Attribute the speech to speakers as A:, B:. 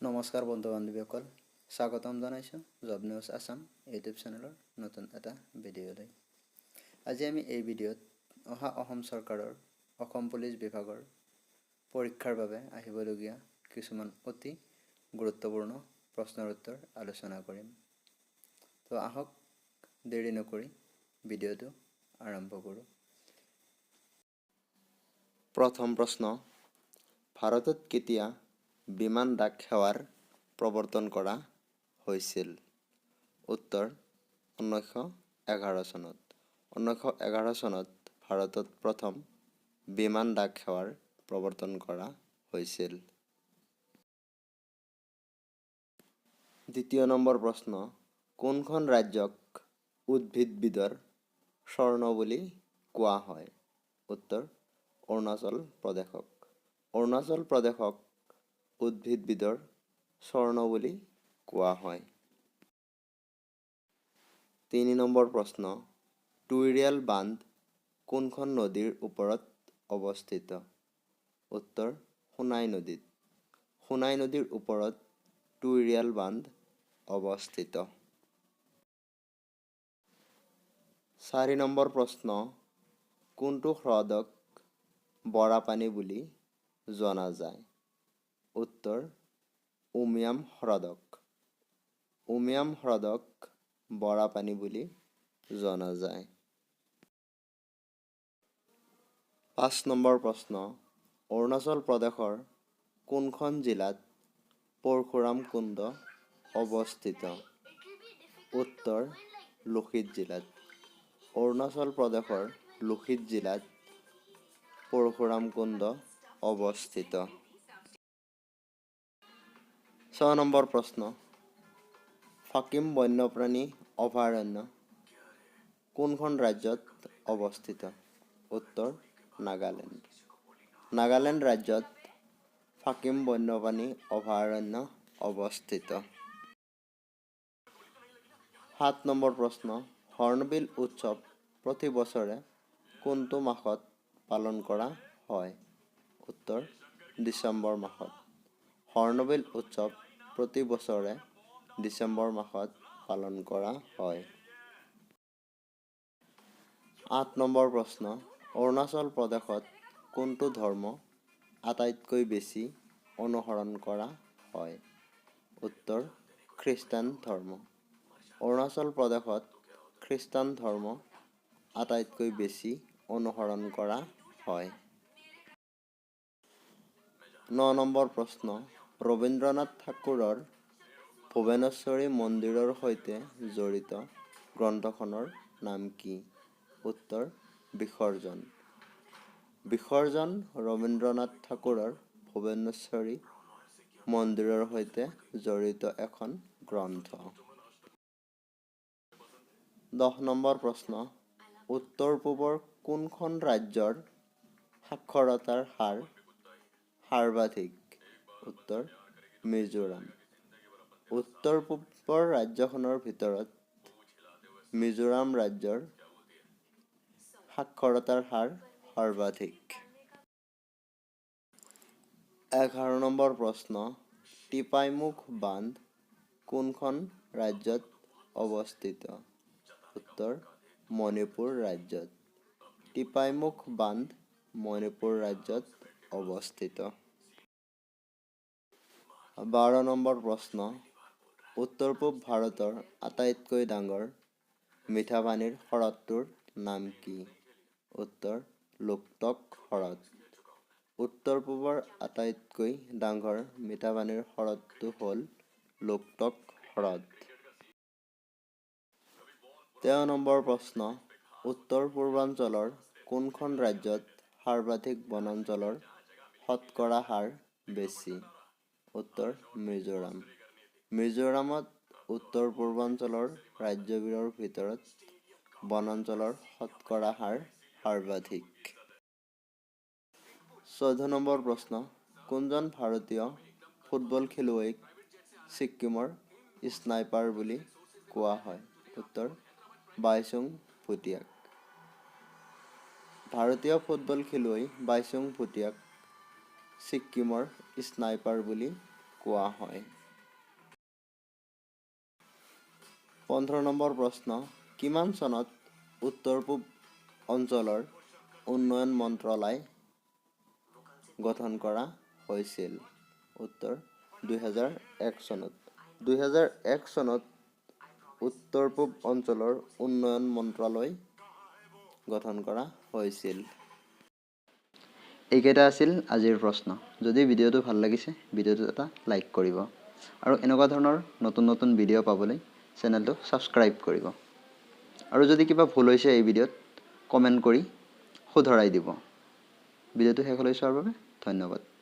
A: নমস্কাৰ বন্ধু বান্ধৱীসকল, স্বাগতম জনাইছোঁ জব নিউজ আছাম ইউটিউব চেনেলৰ নতুন এটা ভিডিঅ'লৈ। আজি আমি এই ভিডিঅ'ত অসম চৰকাৰৰ অসম পুলিচ বিভাগৰ পৰীক্ষাৰ বাবে আহিবলগীয়া কিছুমান অতি গুৰুত্বপূৰ্ণ প্ৰশ্নৰ উত্তৰ আলোচনা কৰিম। তো আহক দেৰি নকৰি ভিডিঅ'টো আৰম্ভ কৰোঁ। প্ৰথম প্ৰশ্ন, ভাৰতত কেতিয়া বিমান ডাক সেৱাৰ প্ৰৱৰ্তন কৰা হৈছিল? উত্তৰ 1911 চনত। 1911 চনত ভাৰতত প্ৰথম বিমান ডাক সেৱাৰ প্ৰৱৰ্তন কৰা হৈছিল। দ্বিতীয় নম্বৰ প্ৰশ্ন, কোনখন ৰাজ্যক উদ্ভিদবিদৰ স্বৰ্ণ বুলি কোৱা হয়? উত্তৰ অৰুণাচল প্ৰদেশক। অৰুণাচল প্ৰদেশক উদ্ভিদবিদৰ স্বৰ্ণ বুলি কোৱা হয়। 3 নম্বৰ প্ৰশ্ন, তুইৰিয়াল বান্ধ কোনখন নদীৰ ওপৰত অৱস্থিত? উত্তৰ সোনাই নদীত। সোনাই নদীৰ ওপৰত তুইৰিয়াল বান্ধ অৱস্থিত। 4 নম্বৰ প্ৰশ্ন, কোনটো হ্ৰদক বৰাপানী বুলি জনা যায়? উত্তৰ উমিয়াম হ্ৰদক। উমিয়াম হ্ৰদক বৰাপানী বুলি জনা যায়। 5 নম্বৰ প্ৰশ্ন, অৰুণাচল প্ৰদেশৰ কোনখন জিলাত পৰশুৰাম কুণ্ড অৱস্থিত? উত্তৰ লোহিত জিলাত। অৰুণাচল প্ৰদেশৰ লোহিত জিলাত পৰশুৰাম কুণ্ড অৱস্থিত। 6 নম্বৰ প্ৰশ্ন, ফাকিম বন্যপ্ৰাণী অভয়াৰণ্য কোনখন ৰাজ্যত অৱস্থিত? উত্তৰ নাগালেণ্ড। নাগালেণ্ড ৰাজ্যত ফাকিম বন্যপ্ৰাণী অভয়াৰণ্য অৱস্থিত। 7 নম্বৰ প্ৰশ্ন, হৰ্ণবিল উৎসৱ প্ৰতি বছৰে কোনটো মাহত পালন কৰা হয়? উত্তৰ ডিচেম্বৰ মাহত। হৰ্ণবিল উৎসৱ প্ৰতি বছৰে ডিচেম্বৰ মাহত পালন কৰা হয়। 8 নম্বৰ প্ৰশ্ন, অৰুণাচল প্ৰদেশত কোনটো ধৰ্ম আটাইতকৈ বেছি অনুসৰণ কৰা হয়? উত্তৰ খ্ৰীষ্টান ধৰ্ম। অৰুণাচল প্ৰদেশত খ্ৰীষ্টান ধৰ্ম আটাইতকৈ বেছি অনুসৰণ কৰা হয়। 9 নম্বৰ প্ৰশ্ন, ৰবীন্দ্ৰনাথ ঠাকুৰৰ ভুৱনেশ্বৰী মন্দিৰৰ সৈতে জড়িত গ্ৰন্থখনৰ নাম কি? উত্তৰ বিসৰ্জন। বিসৰ্জন ৰবীন্দ্ৰনাথ ঠাকুৰৰ ভুৱনেশ্বৰী মন্দিৰৰ সৈতে জড়িত এখন গ্ৰন্থ। 10 নম্বৰ প্ৰশ্ন, উত্তৰ-পূবৰ কোনখন ৰাজ্যৰ সাক্ষৰতাৰ হাৰ সৰ্বাধিক? উত্তৰ মিজোৰাম। উত্তৰ-পূবৰ ৰাজ্যখনৰ ভিতৰত মিজোৰাম ৰাজ্যৰ সাক্ষৰতাৰ হাৰ সৰ্বাধিক। 11 নম্বৰ প্ৰশ্ন, টিপাইমুখ বান্ধ কোনখন ৰাজ্যত অৱস্থিত? উত্তৰ মণিপুৰ ৰাজ্যত। টিপাইমুখ বান্ধ মণিপুৰ ৰাজ্যত অৱস্থিত। 12 নম্বৰ প্ৰশ্ন, উত্তৰ-পূব ভাৰতৰ আটাইতকৈ ডাঙৰ মিঠা পানীৰ হ্ৰদটোৰ নাম কি? উত্তৰ লোকটক হ্ৰদ। উত্তৰ-পূবৰ আটাইতকৈ ডাঙৰ মিঠা পানীৰ হ্ৰদটো হ'ল লোকটক হ্ৰদ। 13 নম্বৰ প্ৰশ্ন, উত্তৰ-পূৰ্বাঞ্চলৰ কোনখন ৰাজ্যত সৰ্বাধিক বনাঞ্চলৰ শতকৰা হাৰ বেছি? উত্তৰ মিজোৰাম। মিজোৰামত উত্তৰ-পূৰ্বাঞ্চলৰ ৰাজ্যবোৰৰ ভিতৰত বনাঞ্চলৰ শতকৰা হাৰ সৰ্বাধিক। 14 নম্বৰ প্ৰশ্ন, কোনজন ভাৰতীয় ফুটবল খেলুৱৈক ছিক্কিমৰ স্নাইপাৰ বুলি কোৱা হয়? উত্তৰ বাইচুং ভুটিয়াক। ভাৰতীয় ফুটবল খেলুৱৈ বাইচুং ভুটিয়াক ছিক্কিমৰ স্নাইপাৰ বুলি কোৱা হয়? 15 নম্বৰ প্ৰশ্ন, কিমান চনত উত্তৰ পূব অঞ্চলৰ উন্নয়ন মন্ত্ৰালয় গঠন কৰা হৈছিল? উত্তৰ 2001 চনত। 2001 চনত উত্তৰ পূব অঞ্চলৰ উন্নয়ন মন্ত্ৰালয় গঠন কৰা হৈছিল। এইকেইটা আছিল আজিৰ প্ৰশ্ন। যদি ভিডিঅ'টো ভাল লাগিছে, ভিডিঅ'টোত এটা লাইক কৰিব। আৰু এনেকুৱা ধৰণৰ নতুন নতুন ভিডিঅ' পাবলৈ চেনেলটো ছাবস্ক্ৰাইব কৰিব। আৰু যদি কিবা ভুল হৈছে এই ভিডিঅ'ত, কমেণ্ট কৰি শুধৰাই দিব। ভিডিঅ'টো শেষলৈ চোৱাৰ বাবে ধন্যবাদ।